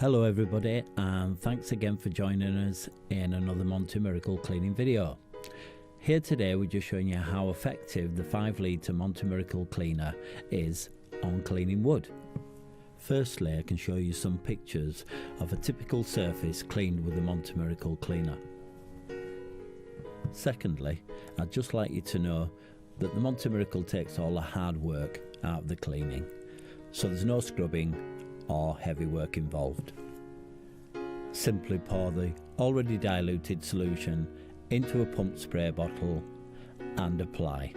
Hello everybody, and thanks again for joining us in another Monty Miracle cleaning video. Here today we're just showing you how effective the 5-litre Monty Miracle cleaner is on cleaning wood. Firstly, I can show you some pictures of a typical surface cleaned with the Monty Miracle cleaner. Secondly, I'd just like you to know that the Monty Miracle takes all the hard work out of the cleaning, so there's no scrubbing or heavy work involved. Simply pour the already diluted solution into a pump spray bottle and apply.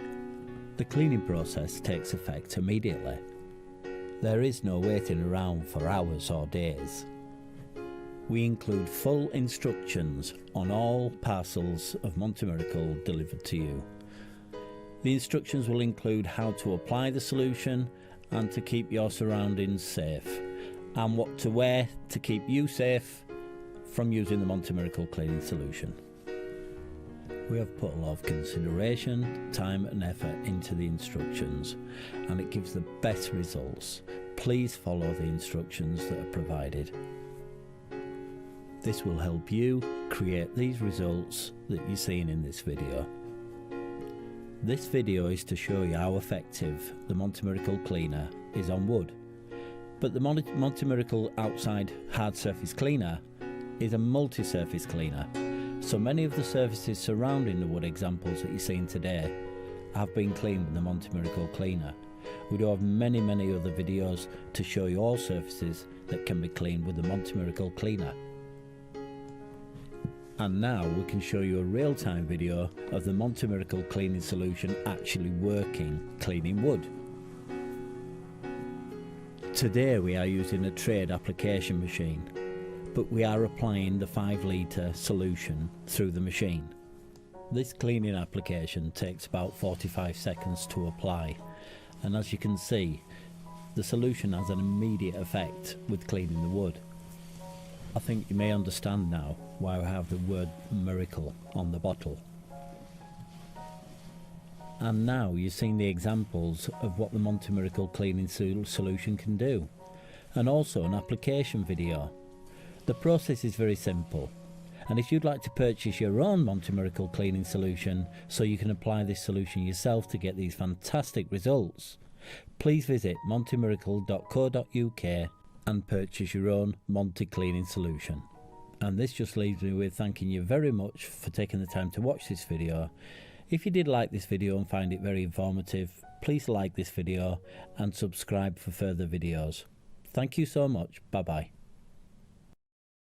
The cleaning process takes effect immediately. There is no waiting around for hours or days. We include full instructions on all parcels of Monty Miracle delivered to you. The instructions will include how to apply the solution and to keep your surroundings safe, and what to wear to keep you safe from using the Monty Miracle cleaning solution. We have put a lot of consideration, time and effort into the instructions, and it gives the best results. Please follow the instructions that are provided. This will help you create these results that you're seeing in this video. This video is to show you how effective the Monty Miracle cleaner is on wood. But the Monty Miracle outside hard surface cleaner is a multi-surface cleaner. So many of the surfaces surrounding the wood examples that you're seeing today have been cleaned with the Monty Miracle cleaner. We do have many other videos to show you all surfaces that can be cleaned with the Monty Miracle cleaner. And now we can show you a real-time video of the Monty Miracle cleaning solution actually working, cleaning wood. Today we are using a trade application machine, but we are applying the 5-litre solution through the machine. This cleaning application takes about 45 seconds to apply, and as you can see, the solution has an immediate effect with cleaning the wood. I think you may understand now why I have the word miracle on the bottle. And now you've seen the examples of what the Monty Miracle cleaning solution can do, and also an application video. The process is very simple, and if you'd like to purchase your own Monty Miracle cleaning solution so you can apply this solution yourself to get these fantastic results, please visit montymiracle.co.uk and purchase your own Monty cleaning solution. And this just leaves me with thanking you very much for taking the time to watch this video. If you did like this video and find it very informative, please like this video and subscribe for further videos. Thank you so much. Bye bye.